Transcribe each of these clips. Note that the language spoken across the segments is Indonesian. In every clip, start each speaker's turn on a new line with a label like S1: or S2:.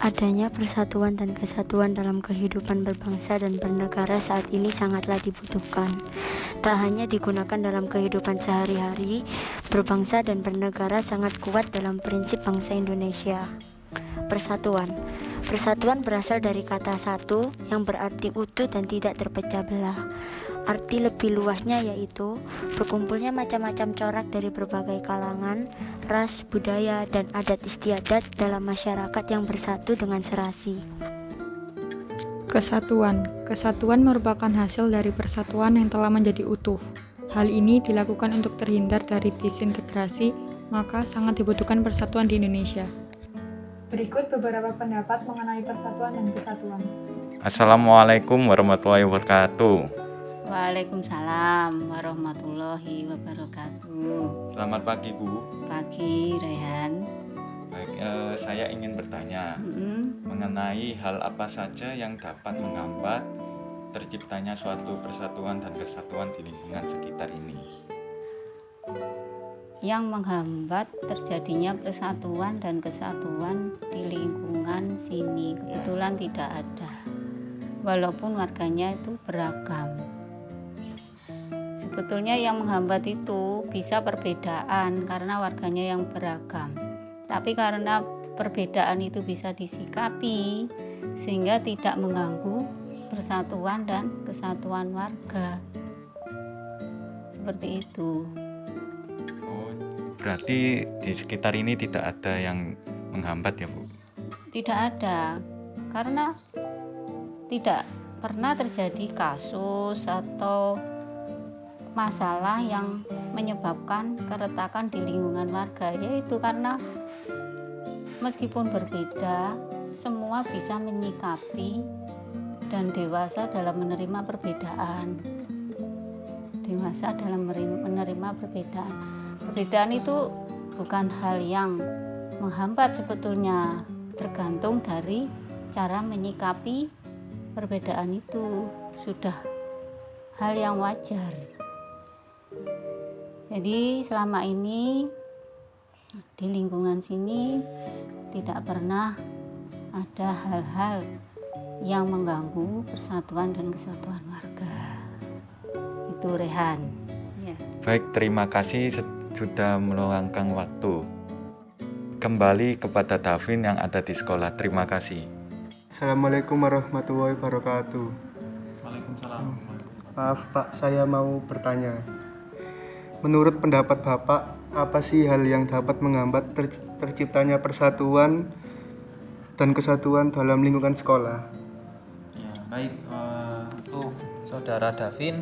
S1: Adanya persatuan dan kesatuan dalam kehidupan berbangsa dan bernegara saat ini sangatlah dibutuhkan. Tak hanya digunakan dalam kehidupan sehari-hari, berbangsa dan bernegara sangat kuat dalam prinsip bangsa Indonesia. Persatuan. Persatuan berasal dari kata satu yang berarti utuh dan tidak terpecah belah. Arti lebih luasnya yaitu berkumpulnya macam-macam corak dari berbagai kalangan, ras, budaya, dan adat istiadat dalam masyarakat yang bersatu dengan serasi.
S2: Kesatuan. Kesatuan merupakan hasil dari persatuan yang telah menjadi utuh. Hal ini dilakukan untuk terhindar dari disintegrasi, maka sangat dibutuhkan persatuan di Indonesia.
S3: Berikut beberapa pendapat mengenai persatuan dan kesatuan.
S4: Assalamualaikum warahmatullahi wabarakatuh.
S5: Waalaikumsalam warahmatullahi wabarakatuh.
S4: Selamat pagi Bu.
S5: Pagi Rehan.
S4: Baik, saya ingin bertanya mengenai hal apa saja yang dapat menghambat terciptanya suatu persatuan dan kesatuan di lingkungan sekitar ini.
S5: Yang menghambat terjadinya persatuan dan kesatuan di lingkungan sini kebetulan tidak ada, walaupun warganya itu beragam. Sebetulnya yang menghambat itu bisa perbedaan karena warganya yang beragam. Tapi karena perbedaan itu bisa disikapi sehingga tidak mengganggu persatuan dan kesatuan warga. Seperti itu.
S4: Oh, berarti di sekitar ini tidak ada yang menghambat ya Bu?
S5: Tidak ada, karena tidak pernah terjadi kasus atau masalah yang menyebabkan keretakan di lingkungan warga, yaitu karena meskipun berbeda, semua bisa menyikapi dan dewasa dalam menerima perbedaan. Dewasa dalam menerima perbedaan. Perbedaan itu bukan hal yang menghambat sebetulnya, tergantung dari cara menyikapi perbedaan itu, sudah hal yang wajar. Jadi selama ini di lingkungan sini tidak pernah ada hal-hal yang mengganggu persatuan dan kesatuan warga. Itu Rehan. Ya.
S4: Baik, terima kasih sudah meluangkan waktu. Kembali kepada Davin yang ada di sekolah. Terima kasih.
S6: Assalamualaikum warahmatullahi wabarakatuh.
S7: Waalaikumsalam.
S6: Maaf Pak, saya mau bertanya. Menurut pendapat Bapak, apa sih hal yang dapat menghambat terciptanya persatuan dan kesatuan dalam lingkungan sekolah?
S7: Ya, baik untuk Saudara Davin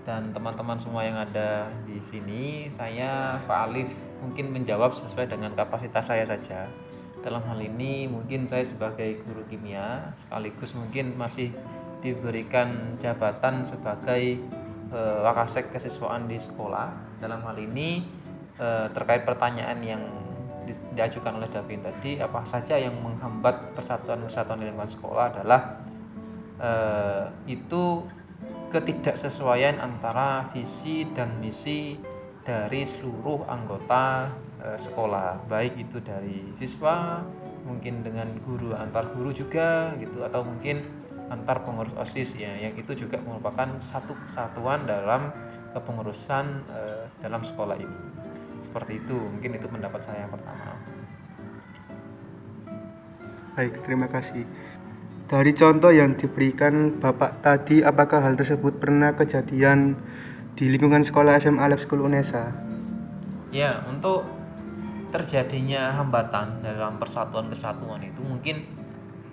S7: dan teman-teman semua yang ada di sini, saya Pak Alif mungkin menjawab sesuai dengan kapasitas saya saja. Dalam hal ini mungkin saya sebagai guru kimia sekaligus mungkin masih diberikan jabatan sebagai Wakasek kesiswaan di sekolah. Dalam hal ini terkait pertanyaan yang diajukan oleh Davin tadi, apa saja yang menghambat persatuan kesatuan di lingkungan sekolah adalah itu ketidaksesuaian antara visi dan misi dari seluruh anggota sekolah, baik itu dari siswa, mungkin dengan guru, antar guru juga gitu, atau mungkin antar pengurus OSIS ya, yang itu juga merupakan satu kesatuan dalam kepengurusan dalam sekolah ini. Seperti itu, mungkin itu pendapat saya yang pertama.
S6: Baik, terima kasih. Dari contoh yang diberikan Bapak tadi, apakah hal tersebut pernah kejadian di lingkungan sekolah SMA Lab School UNESA?
S7: Ya, untuk terjadinya hambatan dalam persatuan kesatuan itu mungkin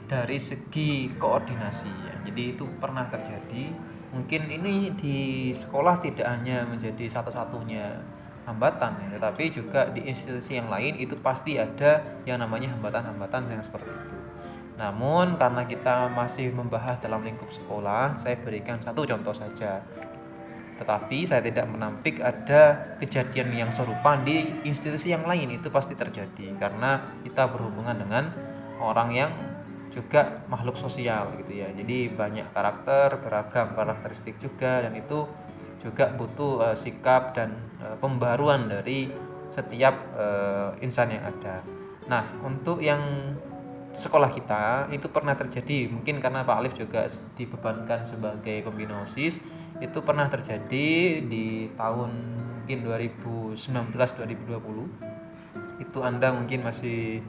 S7: dari segi koordinasi ya. Jadi itu pernah terjadi. Mungkin ini di sekolah tidak hanya menjadi satu-satunya hambatan ya, tetapi juga di institusi yang lain itu pasti ada yang namanya hambatan-hambatan yang seperti itu. Namun karena kita masih membahas dalam lingkup sekolah, saya berikan satu contoh saja. Tetapi saya tidak menampik ada kejadian yang serupa di institusi yang lain, itu pasti terjadi karena kita berhubungan dengan orang yang juga makhluk sosial gitu ya. Jadi banyak karakter, beragam karakteristik juga, dan itu juga butuh sikap dan pembaruan dari setiap insan yang ada. Nah, untuk yang sekolah kita itu pernah terjadi, mungkin karena Pak Alif juga dibebankan sebagai pembina OSIS, itu pernah terjadi di tahun mungkin 2019-2020. Itu Anda mungkin masih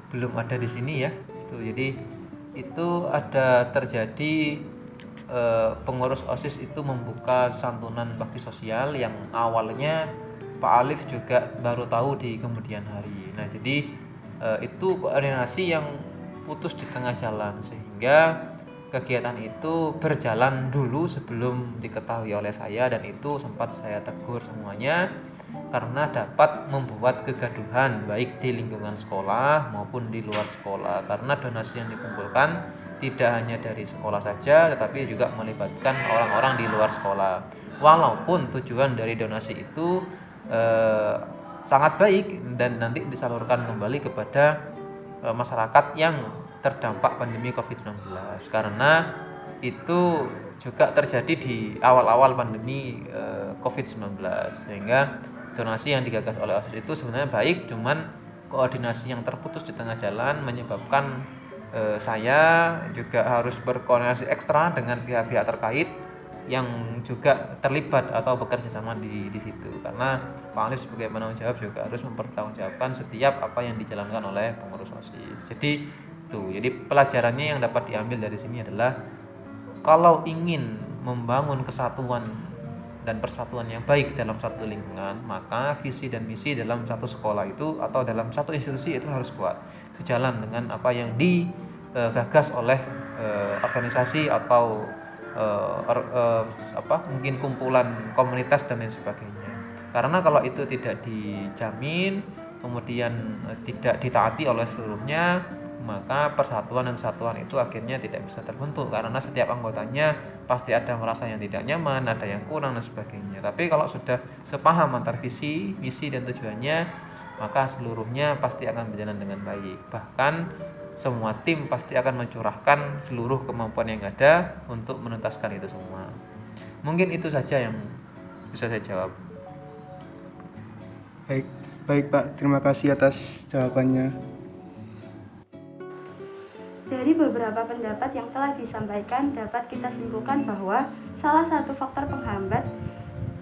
S7: belum ada di sini ya. Jadi itu ada terjadi pengurus OSIS itu membuka santunan bakti sosial yang awalnya Pak Alif juga baru tahu di kemudian hari. Nah, jadi itu koordinasi yang putus di tengah jalan, sehingga kegiatan itu berjalan dulu sebelum diketahui oleh saya, dan itu sempat saya tegur semuanya karena dapat membuat kegaduhan baik di lingkungan sekolah maupun di luar sekolah, karena donasi yang dikumpulkan tidak hanya dari sekolah saja tetapi juga melibatkan orang-orang di luar sekolah, walaupun tujuan dari donasi itu sangat baik dan nanti disalurkan kembali kepada masyarakat yang terdampak pandemi COVID-19, karena itu juga terjadi di awal-awal pandemi COVID-19, sehingga donasi yang digagas oleh OSIS itu sebenarnya baik, cuman koordinasi yang terputus di tengah jalan menyebabkan saya juga harus berkoordinasi ekstra dengan pihak-pihak terkait yang juga terlibat atau bekerja sama di situ, karena Pak Alif sebagai penanggung jawab juga harus mempertanggungjawabkan setiap apa yang dijalankan oleh pengurus OSIS. Jadi pelajarannya yang dapat diambil dari sini adalah kalau ingin membangun kesatuan dan persatuan yang baik dalam satu lingkungan, maka visi dan misi dalam satu sekolah itu atau dalam satu institusi itu harus kuat, sejalan dengan apa yang digagas oleh organisasi atau mungkin kumpulan komunitas dan lain sebagainya. Karena kalau itu tidak dijamin, kemudian tidak ditaati oleh seluruhnya, maka persatuan dan kesatuan itu akhirnya tidak bisa terbentuk, karena setiap anggotanya pasti ada merasa yang tidak nyaman, ada yang kurang dan sebagainya. Tapi kalau sudah sepaham antar visi, misi dan tujuannya, maka seluruhnya pasti akan berjalan dengan baik. Bahkan semua tim pasti akan mencurahkan seluruh kemampuan yang ada untuk menuntaskan itu semua. Mungkin itu saja yang bisa saya jawab.
S6: Baik Pak, terima kasih atas jawabannya.
S1: Dari beberapa pendapat yang telah disampaikan, dapat kita simpulkan bahwa salah satu faktor penghambat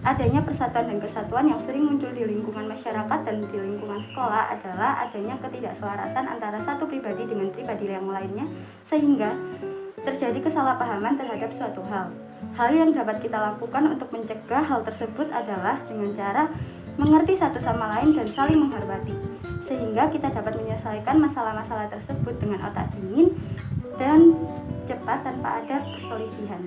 S1: adanya persatuan dan kesatuan yang sering muncul di lingkungan masyarakat dan di lingkungan sekolah adalah adanya ketidakselarasan antara satu pribadi dengan pribadi yang lainnya, sehingga terjadi kesalahpahaman terhadap suatu hal. Hal yang dapat kita lakukan untuk mencegah hal tersebut adalah dengan cara mengerti satu sama lain dan saling menghormati, sehingga kita dapat menyelesaikan masalah-masalah tersebut dengan otak dingin dan cepat tanpa ada perselisihan.